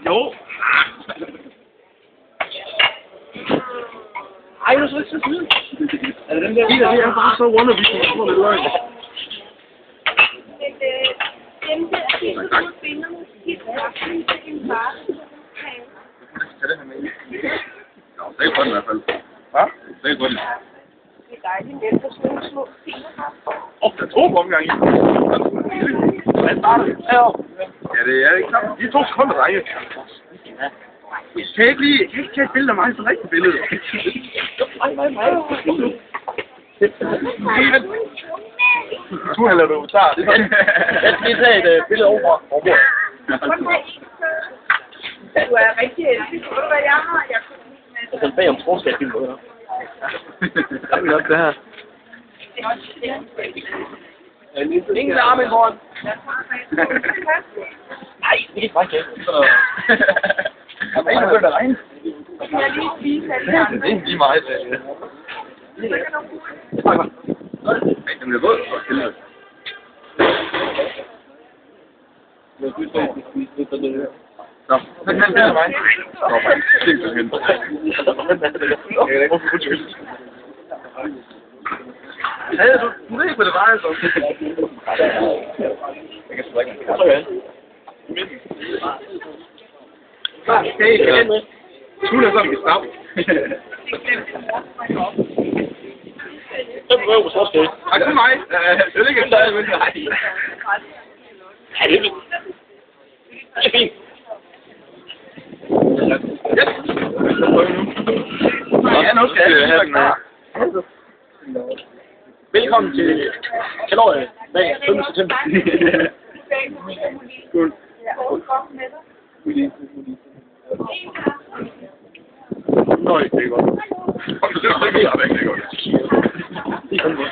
Jo. Ej, du er så ikke så siden. Er det den der? Det er bare så wannabe, som jeg tror, det er løgn. Dem der, de gode kvinder, de trækker til en far. Tag det her med i. Ja, det er godt i hvert fald. Hva? Det er godt. Det er dejligt nemt at små små fingre. Der er 2 omgang i. Hvad starter det? Ja, det er ikke klart. De er 2 sekunder, drenge. Kan jeg ikke lige tage et billede af mig, så rigtigt billede? Nej. Du har lavet dokumentar. Jeg skal lige tage et billede overfor. Du er rigtig heldig. Ved du hvad jeg har? Jeg er sådan bag om troskabsfilm på det her. Det er nok det her. Ingen arme i morgen. Nej, det er faktisk ikke. Jeg er ikke begyndt at regne. Jeg kan lige spise alle de andre. Det er lige meget. Nej, den er våd for helvede. Nå, så kan det mig. Nå, man. Simpelthen. Undskyld. Havde du ved ikke, hvad det var, altså. Jeg kan sgu ikke en kaffe. Hey, hun er sådan en gestapo. Så prøver du så det. Ej, det er mig. Det er ikke en dag, men nej. Ja, det er fint. Det er fint. Yes. Ja, nu skal jeg have den her. Velkommen til Kalorie, dag 5. september. Skål. Nøj, det er godt. Det er godt. Det er godt.